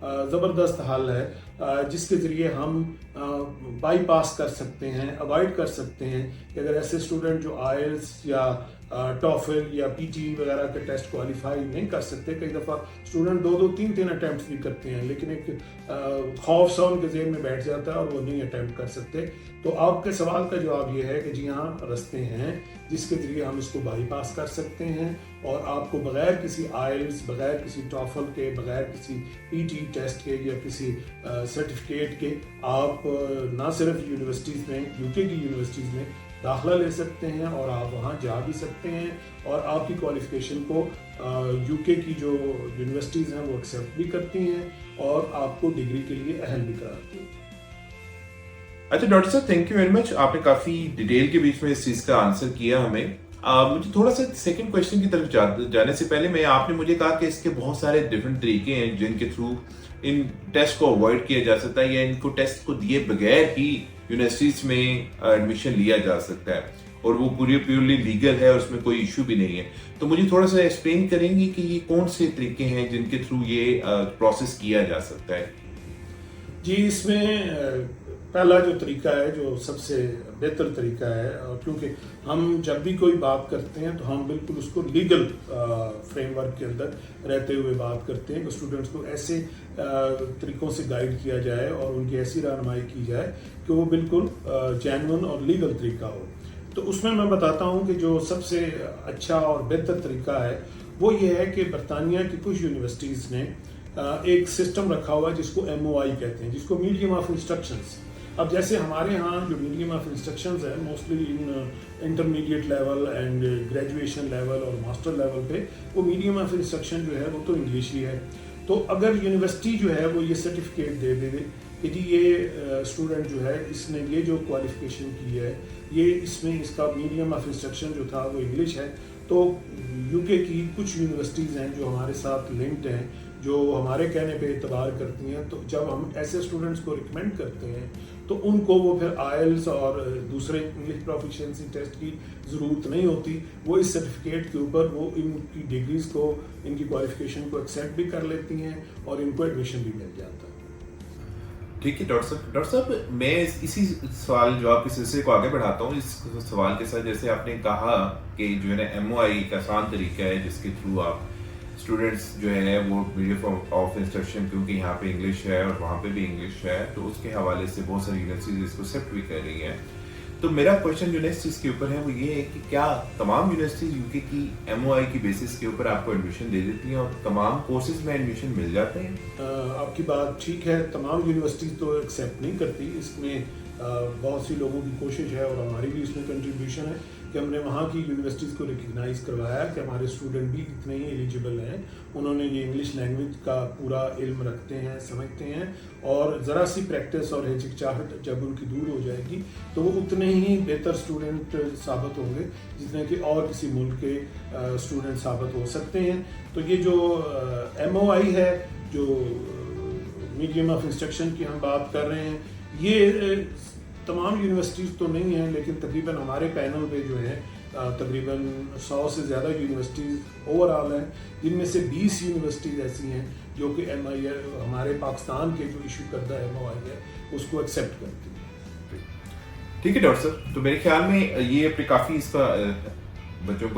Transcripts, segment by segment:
زبردست حل ہے جس کے ذریعے ہم بائی پاس کر سکتے ہیں، اوائڈ کر سکتے ہیں کہ اگر ایسے اسٹوڈنٹ جو آئلس یا ٹافل یا پی ٹی وغیرہ کے ٹیسٹ کوالیفائی نہیں کر سکتے، کئی دفعہ اسٹوڈنٹ 2-3 اٹیمپٹس بھی کرتے ہیں لیکن ایک خوف سا ان کے ذہن میں بیٹھ جاتا ہے اور وہ نہیں اٹیمپٹ کر سکتے. تو آپ کے سوال کا جواب یہ ہے کہ جی ہاں، رستے ہیں جس کے ذریعے ہم اس کو بائی پاس کر سکتے ہیں اور آپ کو بغیر کسی آئلس، بغیر کسی ٹافل کے، بغیر کسی پی ٹی ٹیسٹ کے یا کسی سرٹیفکیٹ کے آپ نہ صرف یونیورسٹیز میں، UK کی یونیورسٹیز میں داخلہ لے سکتے ہیں اور آپ وہاں جا بھی سکتے ہیں اور آپ کی کوالیفیکیشن کو UK کی جو یونیورسٹیز ہیں وہ ایکسیپٹ بھی کرتی ہیں اور آپ کو ڈگری کے لیے اہل بھی کراتی ہیں. اچھا ڈاکٹر صاحب، تھینک یو ویری مچ. آپ نے کافی ڈیٹیل کے بیچ میں اس چیز کا آنسر کیا ہمیں. مجھے تھوڑا سا سیکنڈ کویشچن کی طرف جانے سے پہلے آپ نے مجھے کہا کہ اس کے بہت سارے ڈفرینٹ طریقے ہیں جن کے تھرو ان ٹیسٹ کو اوائڈ کیا جا سکتا ہے یا ان کو ٹیسٹ کو دیے بغیر ہی یونیورسٹیز میں ایڈمیشن لیا جا سکتا ہے اور وہ پیورلی لیگل ہے اور اس میں کوئی ایشو بھی نہیں ہے. تو مجھے تھوڑا سا ایکسپلین کریں گے کہ یہ کون سے طریقے ہیں جن کے تھرو یہ پروسیس کیا جا سکتا ہے؟ جی، اس میں پہلا جو طریقہ ہے جو سب سے بہتر طریقہ ہے، اور کیونکہ ہم جب بھی کوئی بات کرتے ہیں تو ہم بالکل اس کو لیگل فریم ورک کے اندر رہتے ہوئے بات کرتے ہیں کہ اسٹوڈنٹس کو ایسے طریقوں سے گائیڈ کیا جائے اور ان کی ایسی رہنمائی کی جائے کہ وہ بالکل جینون اور لیگل طریقہ ہو. تو اس میں بتاتا ہوں کہ جو سب سے اچھا اور بہتر طریقہ ہے وہ یہ ہے کہ برطانیہ کی کچھ یونیورسٹیز نے ایک سسٹم رکھا ہوا ہے جس کو MOI کہتے ہیں، جس کو میڈیم آف انسٹرکشنز. اب جیسے ہمارے ہاں جو میڈیم آف انسٹرکشنز ہے mostly intermediate level and graduation level اور ماسٹر لیول پہ وہ میڈیم آف انسٹرکشن جو ہے وہ تو انگلش ہی ہے. تو اگر یونیورسٹی جو ہے وہ یہ سرٹیفکیٹ دے دے کہ جی یہ اسٹوڈنٹ جو ہے اس نے یہ جو کوالیفیکیشن کی ہے یہ اس میں اس کا میڈیم آف انسٹرکشن جو تھا وہ انگلش ہے، تو UK کی کچھ یونیورسٹیز ہیں جو ہمارے ساتھ لنکڈ ہیں، جو ہمارے کہنے پہ اعتبار کرتی ہیں. تو جب ہم ایسے اسٹوڈنٹس کو ریکمینڈ کرتے ہیں تو ان کو وہ پھر آئلس اور دوسرے انگلش پروفیشنسی ٹیسٹ کی ضرورت نہیں ہوتی. وہ اس سرٹیفکیٹ کے اوپر وہ ان کی ڈگریز کو، ان کی کوالیفیکیشن کو ایکسیپٹ بھی کر لیتی ہیں اور ان کو ایڈمیشن بھی مل جاتا ہے. ٹھیک ہے ڈاکٹر صاحب میں اسی سوال جواب کے سلسلے کو آگے بڑھاتا ہوں. اس سوال کے ساتھ جیسے آپ نے کہا کہ جو ہے نا MOI ایک آسان طریقہ ہے جس کے تھرو آپ اسٹوڈنٹس جو ہے وہ میڈیم آف انسٹرکشن، کیونکہ یہاں پہ انگلش ہے اور وہاں پہ بھی انگلش ہے تو اس کے حوالے سے بہت ساری یونیورسٹیز اس کو ایکسیپٹ بھی کر رہی ہیں. تو میرا کویشچن جو نیکسٹ چیز کے اوپر ہے وہ یہ ہے کہ کیا تمام یونیورسٹیز UK کی MOI کی بیسس کے اوپر آپ کو ایڈمیشن دے دیتی ہیں اور تمام کورسز میں ایڈمیشن مل جاتے ہیں؟ آپ کی بات ٹھیک ہے، تمام یونیورسٹیز تو ایکسیپٹ نہیں کرتی. اس میں بہت سی لوگوں کی کوشش ہے اور ہماری بھی اس میں کنٹریبیوشن ہے کہ ہم نے وہاں کی یونیورسٹیز کو ریکگنائز کروایا کہ ہمارے اسٹوڈنٹ بھی اتنے ہی ایلیجیبل ہیں، انہوں نے یہ انگلش لینگویج کا پورا علم رکھتے ہیں، سمجھتے ہیں اور ذرا سی پریکٹس اور ہچکچاہٹ جب ان کی دور ہو جائے گی تو وہ اتنے ہی بہتر اسٹوڈنٹ ثابت ہوں گے جتنے کہ اور کسی ملک کے اسٹوڈنٹ ثابت ہو سکتے ہیں. تو یہ جو MOI ہے، جو میڈیم آف انسٹرکشن کی ہم بات کر رہے ہیں، یہ تمام یونیورسٹیز تو نہیں ہیں لیکن تقریباً ہمارے پینل پہ جو ہے تقریباً 100 سے زیادہ یونیورسٹیز اوور آل ہیں، جن میں سے 20 یونیورسٹیز ایسی ہیں جو کہ ہمارے پاکستان کے جو ایشو کردہ MOI ہے اس کو ایکسیپٹ کرتی ہیں. ٹھیک ہے ڈاکٹر صاحب، تو میرے خیال میں یہ اپنے کافی اس کا بچوں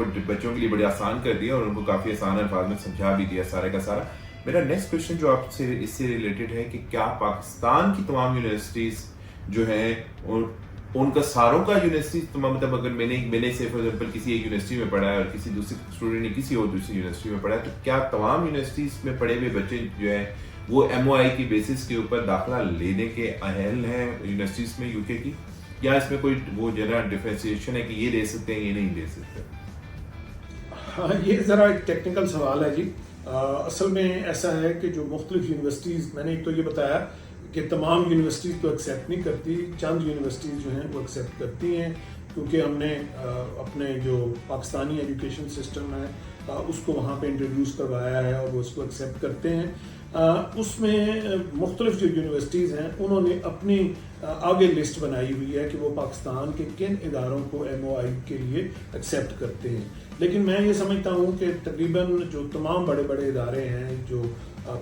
کے لیے بڑے آسان کر دیا اور ان کو کافی آسان الفاظ میں سمجھا بھی دیا سارے کا سارا. میرا نیکسٹ کویشچن جو آپ سے اس سے ریلیٹڈ ہے کہ کیا پاکستان کی تمام یونیورسٹیز جو ہیں ان کا ساروں کا یونیورسٹی مطلب اگر میں نے سے فار ایگزامپل کسی ایک یونیورسٹی میں پڑھا ہے اور کسی دوسرے اسٹوڈنٹ نے کسی اور دوسری یونیورسٹی میں پڑھا ہے تو کیا تمام یونیورسٹیز میں پڑھے ہوئے بچے جو ہیں وہ MOI کی بیسس کے اوپر داخلہ لینے کے اہل ہیں یونیورسٹیز میں UK کی، یا اس میں کوئی وہ جنرل ڈیفرینسیشن ہے کہ یہ دے سکتے ہیں یہ نہیں دے سکتے؟ ہاں، یہ ذرا ایک ٹیکنیکل سوال ہے جی. اصل میں ایسا ہے کہ جو مختلف یونیورسٹیز، میں نے ایک تو یہ بتایا کہ تمام یونیورسٹیز تو ایکسیپٹ نہیں کرتی، چند یونیورسٹیز جو ہیں وہ ایکسیپٹ کرتی ہیں کیونکہ ہم نے اپنے جو پاکستانی ایجوکیشن سسٹم ہے اس کو وہاں پہ انٹروڈیوس کروایا ہے اور وہ اس کو ایکسیپٹ کرتے ہیں. اس میں مختلف جو یونیورسٹیز ہیں انہوں نے اپنی آگے لسٹ بنائی ہوئی ہے کہ وہ پاکستان کے کن اداروں کو MOI کے لیے ایکسیپٹ کرتے ہیں. لیکن میں یہ سمجھتا ہوں کہ تقریباً جو تمام بڑے بڑے ادارے ہیں جو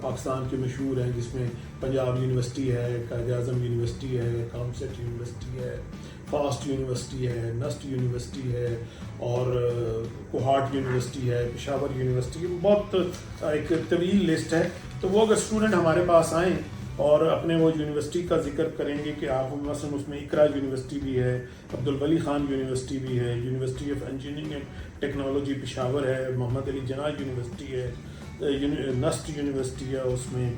پاکستان کے مشہور ہیں، جس میں پنجاب یونیورسٹی ہے، قائد اعظم یونیورسٹی ہے، کامسٹ یونیورسٹی ہے، فاسٹ یونیورسٹی ہے، نسٹ یونیورسٹی ہے اور کوہاٹ یونیورسٹی ہے، پشاور یونیورسٹی ہے، بہت ایک طویل لسٹ ہے. تو وہ اگر اسٹوڈنٹ ہمارے پاس آئیں اور اپنے وہ یونیورسٹی کا ذکر کریں گے کہ آپ مثلاً اس میں اقرا یونیورسٹی بھی ہے، عبدالولی خان یونیورسٹی بھی ہے، university of engineering and technology Peshawar ہے، محمد علی جناح یونیورسٹی ہے، نسٹ یونیورسٹی ہے اس میں،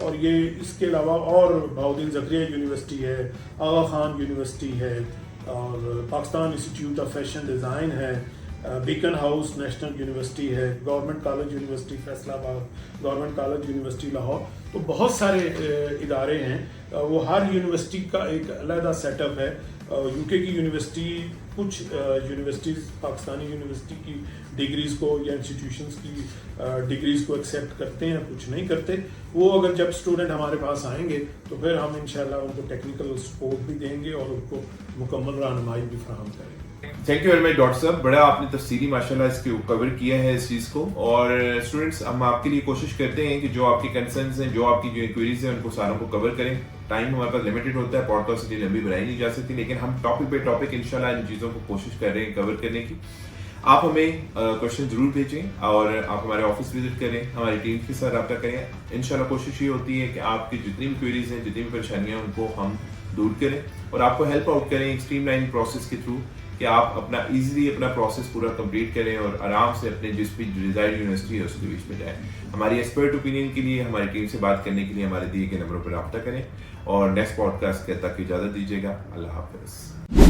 اور یہ اس کے علاوہ اور بہاؤالدین زکریا یونیورسٹی ہے، آغا خان یونیورسٹی ہے، اور Pakistan institute of fashion design ہے، بیکن ہاؤس نیشنل یونیورسٹی ہے، گورنمنٹ کالج یونیورسٹی فیصل آباد، گورنمنٹ کالج یونیورسٹی لاہور. تو بہت سارے ادارے ہیں. وہ ہر یونیورسٹی کا ایک علیحدہ سیٹ اپ ہے. UK کی یونیورسٹی کچھ یونیورسٹیز پاکستانی یونیورسٹی کی ڈگریز کو یا انسٹیٹیوشنز کی ڈگریز کو ایکسیپٹ کرتے ہیں، کچھ نہیں کرتے. وہ اگر جب اسٹوڈنٹ ہمارے پاس آئیں گے تو پھر ہم انشاءاللہ ان کو ٹیکنیکل سپورٹ بھی دیں گے اور ان کو مکمل رہنمائی بھی فراہم کریں گے. Thank you very much doctor صاحب، بڑا آپ نے تفصیلی ماشاءاللہ اس کے کور کیا ہے اس چیز کو. اور اسٹوڈنٹس ہم آپ کے لیے کوشش کرتے ہیں کہ جو آپ کی کنسرنس ہیں، جو آپ کی جو انکوائریز ہیں، ان کو ساروں کو کور کریں. ٹائم ہمارے پاس لمیٹڈ ہوتا ہے، پوڈ کاسٹ اتنی لمبی بنائی نہیں جا سکتی، لیکن ہم ٹاپک پہ ٹاپک انشاءاللہ ان چیزوں کو کوشش کر رہے ہیں کور کرنے کی. آپ ہمیں کوشچن ضرور بھیجیں اور آپ ہمارے آفس وزٹ کریں، ہماری ٹیم کے ساتھ رابطہ کریں. انشاءاللہ کوشش یہ ہوتی ہے کہ آپ کی جتنی بھی کوئریز ہیں، جتنی بھی پریشانیاں ہیں، ان کو ہم دور کریں اور آپ کو ہیلپ آؤٹ کریں ایک اسٹریم لائن پروسیس کے تھرو، کہ آپ اپنا ایزیلی اپنا پروسیس پورا کمپلیٹ کریں اور آرام سے اپنے جس بھی ڈیزائر یونیورسٹی ہے اس کے بیچ میں جائیں. ہماری ایکسپرٹ اوپینین کے لیے، ہماری ٹیم سے بات کرنے کے لیے ہمارے دیے گئے نمبروں پر رابطہ کریں اور نیکسٹ پوڈ کاسٹ تک اجازت دیجیے گا. اللہ حافظ.